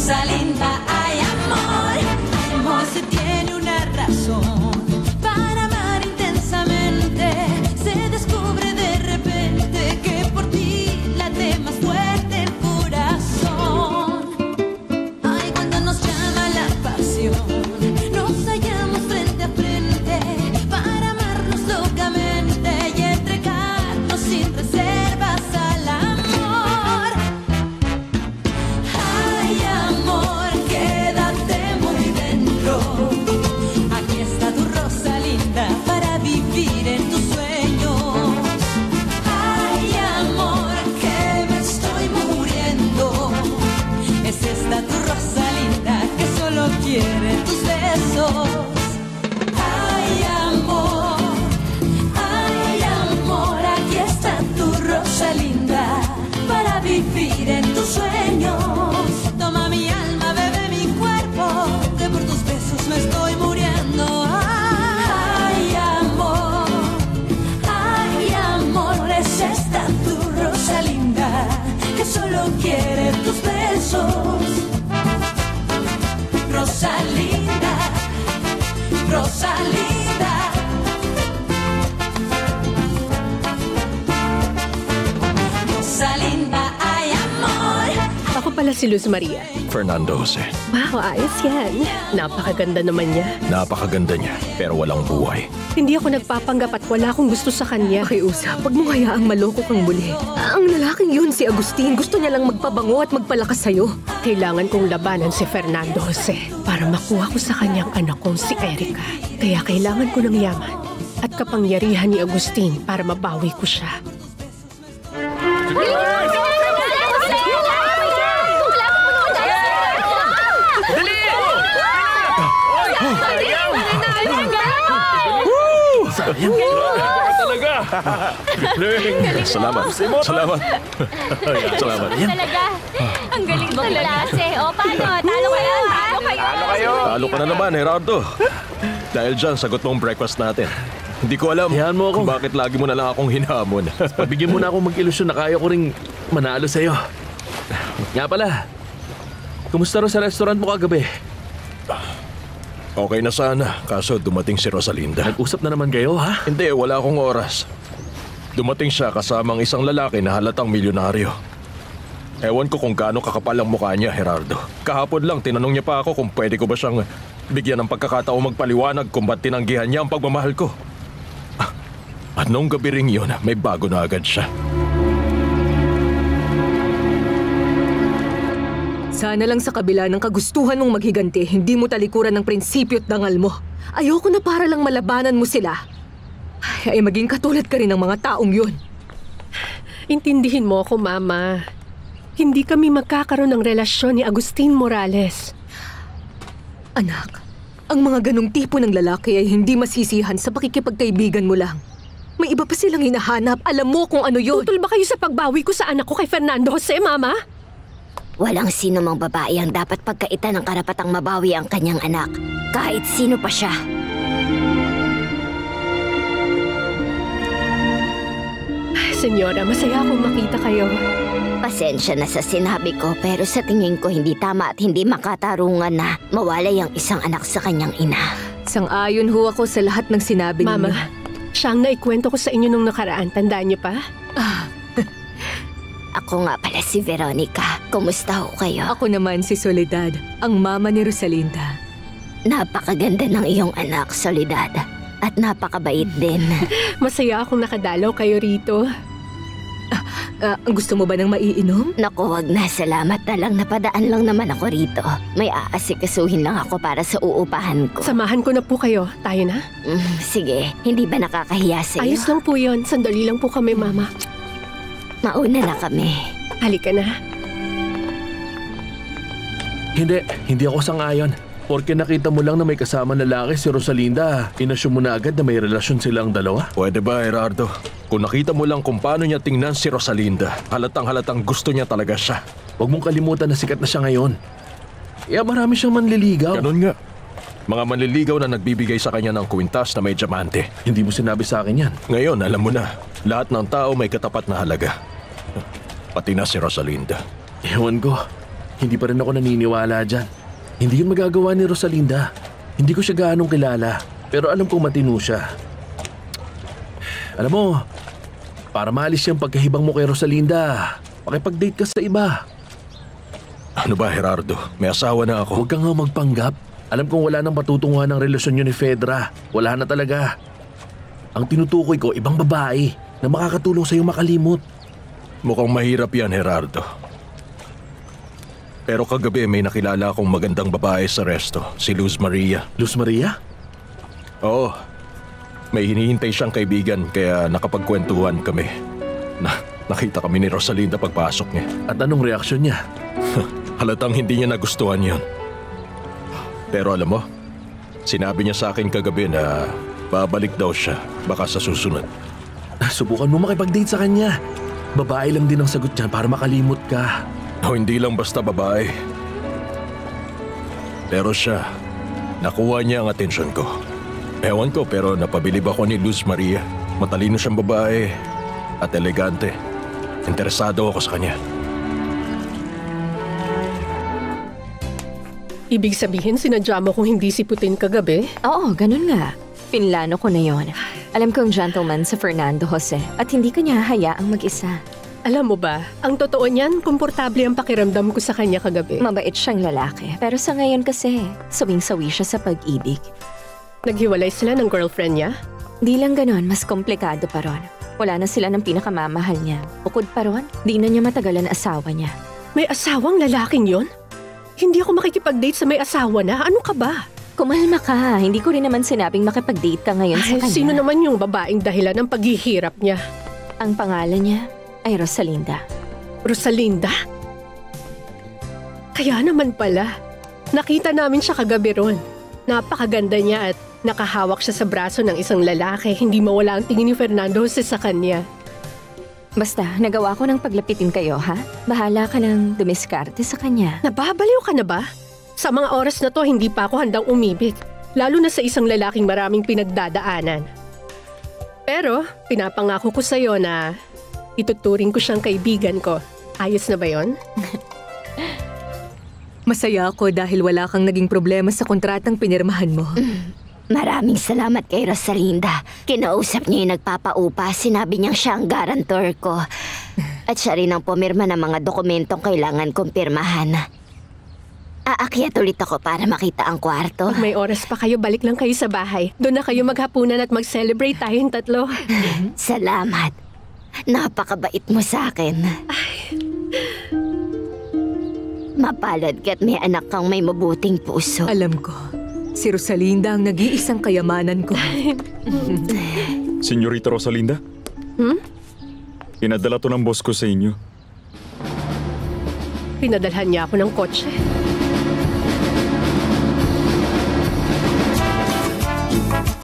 Rosalinda, ay amor. Amor se tiene una razón para amar intensamente. Se descubre de repente que por ti late más fuerte el corazón. Ay, cuando nos llama la pasión, nos hallamos frente a frente para amarnos locamente y entregarnos sin reservas al amor. Ay, amor, quédate muy dentro. Aquí está tu Rosalinda para vivir en tus sueños. Ay, amor, que me estoy muriendo. Es esta tu Rosalinda que solo quiere tus besos. Ay, amor, aquí está tu Rosalinda para vivir en tus sueños. Toma mi alma, bebe mi cuerpo, que por tus besos me estoy muriendo. Ay, amor, es esta tu Rosalinda que solo quiere tus besos. Rosalinda, Rosalinda. Rosalinda, ay amor. Ako pala si Luz Maria. Fernando Jose. Wow, ayos yan. Napakaganda naman niya. Napakaganda niya, pero walang buhay. Hindi ako nagpapanggap at wala akong gusto sa kanya. Pakiusap, wag mo hayaang maloko kang muli. Ang lalaking yun, si Agustin, gusto niya lang magpabango at magpalakas sa'yo. Kailangan kong labanan si Fernando Jose para makuha ko sa kanyang anak kong si Erica. Kaya kailangan ko ng yaman at kapangyarihan ni Agustin para mabawi ko siya. Sayang. Talaga. Salamat. Salamat. Salamat. Talaga. Ang galing mo klase. O, paano? Talo kayo. Talo ka na naman, Gerardo. Dahil dyan, sagot mo ang breakfast natin. Hindi ko alam kung bakit lagi mo na lang akong hinahamon. Pabigyan mo na akong mag-ilusyon na kaya ko ring manalo sa'yo. Nga pala, kumusta rin sa restaurant mo kagabi? Okay na sana, kaso dumating si Rosalinda. Nag-usap na naman kayo, ha? Hindi, wala akong oras. Dumating siya kasamang isang lalaki na halatang milyonaryo. Ewan ko kung gaano kakapal ang mukha niya, Gerardo. Kahapon lang, tinanong niya pa ako kung pwede ko ba siyang bigyan ng pagkakataong magpaliwanag kung ba't tinanggihan niya ang pagmamahal ko. At noong gabi ring yun, may bago na agad siya. Sana lang sa kabila ng kagustuhan mong maghiganti, hindi mo talikuran ng prinsipyo at dangal mo. Ayoko na para lang malabanan mo sila. Ay maging katulad ka rin ng mga taong yun. Intindihin mo ako, Mama. Hindi kami magkakaroon ng relasyon ni Agustin Morales. Anak, ang mga ganong tipo ng lalaki ay hindi masisihan sa pakikipagkaibigan mo lang. May iba pa silang hinahanap. Alam mo kung ano yun. Tutol ba kayo sa pagbawi ko sa anak ko kay Fernando Jose, Mama? Walang sino mang babae ang dapat pagkaitan ng karapatang mabawi ang kanyang anak. Kahit sino pa siya. Senyora, masaya akong makita kayo. Pasensya na sa sinabi ko, pero sa tingin ko hindi tama at hindi makatarungan na mawalay ang isang anak sa kanyang ina. Sang-ayon ho ako sa lahat ng sinabi niyo. Mama, siya ang naikwento ko sa inyo nung nakaraan. Tandaan niyo pa? Ako nga pala si Veronica. Kumusta ho kayo? Ako naman si Soledad, ang mama ni Rosalinda. Napakaganda ng iyong anak, Soledad. At napakabait din. Masaya akong nakadalaw kayo rito. Gusto mo ba ng maiinom? Naku, wag na. Salamat na lang. Napadaan lang naman ako rito. May aasikasuhin lang ako para sa uupahan ko. Samahan ko na po kayo. Tayo na? Sige. Hindi ba nakakahiya sa'yo? Ayos lang po yun. Sandali lang po kami, Mama. Mauna na kami. Halika na. Hindi ako sang-ayon. Porque nakita mo lang na may kasama lalaki si Rosalinda, inasyon mo na agad na may relasyon silang dalawa? Pwede ba, Gerardo? Kung nakita mo lang kung paano niya tingnan si Rosalinda, halatang gusto niya talaga siya. Huwag mong kalimutan na sikat na siya ngayon. Marami siyang manliligaw. Ganun nga. Mga manliligaw na nagbibigay sa kanya ng kwintas na may diamante. Hindi mo sinabi sa akin yan. Ngayon, alam mo na, lahat ng tao may katapat na halaga. Pati na si Rosalinda. Ewan ko. Hindi pa rin ako naniniwala dyan. Hindi yun magagawa ni Rosalinda. Hindi ko siya gaanong kilala, pero alam kong matino siya. Alam mo, para maalis yung pagkahibang mo kay Rosalinda, pakipag-date ka sa iba. Ano ba, Gerardo? May asawa na ako. Huwag kang nga magpanggap. Alam kong wala nang patutunguhan ng relasyon niyo ni Fedra. Wala na talaga. Ang tinutukoy ko, ibang babae na makakatulong sa'yo makalimot. Mukhang mahirap yan, Gerardo. Pero kagabi may nakilala akong magandang babae sa resto, si Luz Maria. Luz Maria? Oo. May hinihintay siyang kaibigan kaya nakapagkwentuhan kami. Nakita kami ni Rosalinda pagpasok niya. At anong reaksyon niya? Halatang hindi niya nagustuhan yon. Pero alam mo, sinabi niya sa akin kagabi na babalik daw siya, baka sa susunod. Subukan mo makipag-date sa kanya. Babae lang din ang sagot niyan para makalimot ka. O hindi lang basta babae. Pero siya, nakuha niya ang atensyon ko. Ewan ko pero napabilib ako ni Luz Maria. Matalino siyang babae at elegante. Interesado ako sa kanya. Ibig sabihin, sinadya mo kung hindi siputin kagabi? Oo, ganun nga. Pinlano ko na yon. Alam kong gentleman sa Fernando Jose at hindi ka niya hayaang mag-isa. Alam mo ba, ang totoo niyan, komportable ang pakiramdam ko sa kanya kagabi. Mabait siyang lalaki. Pero sa ngayon kasi, sawing-sawi siya sa pag-ibig. Naghiwalay sila ng girlfriend niya? Di lang ganon, mas komplikado pa ron. Wala na sila ng pinakamamahal niya. Bukod pa ron, di na niya matagalan asawa niya. May asawang lalaking yon? Hindi ako makikipag-date sa may asawa na. Ano ka ba? Kumalma ka. Hindi ko rin naman sinabing makipag-date ka ngayon sa kanya. Sino naman yung babaeng dahilan ng paghihirap niya? Ang pangalan niya ay Rosalinda. Rosalinda? Kaya naman pala. Nakita namin siya kagabi ron. Napakaganda niya at nakahawak siya sa braso ng isang lalaki. Hindi mawala ang tingin ni Fernando Jose sa kanya. Basta, nagawa ko ng paglapitin kayo, ha? Bahala ka nang dumiskarte sa kanya. Nababaliw ka na ba? Sa mga oras na to, hindi pa ako handang umibig. Lalo na sa isang lalaking maraming pinagdadaanan. Pero, pinapangako ko sa'yo na ituturing ko siyang kaibigan ko. Ayos na ba yon? Masaya ako dahil wala kang naging problema sa kontratang pinirmahan mo. Maraming salamat kay Rosalinda. Kinausap niya yung nagpapaupa. Sinabi niyang siya ang garantor ko. At siya rin ang pumirma ng mga dokumentong kailangan kong pirmahan. Aakyat ulit ako para makita ang kwarto. Pag may oras pa kayo, balik lang kayo sa bahay. Doon na kayo maghapunan at mag-celebrate tayong tatlo. Salamat. Napakabait mo sa akin. Mapalad ka't may anak kang may mabuting puso. Alam ko, si Rosalinda ang nag-iisang kayamanan ko. Senyorita Rosalinda? Pinadala to ng boss ko sa inyo. Pinadalhan niya ako ng kotse.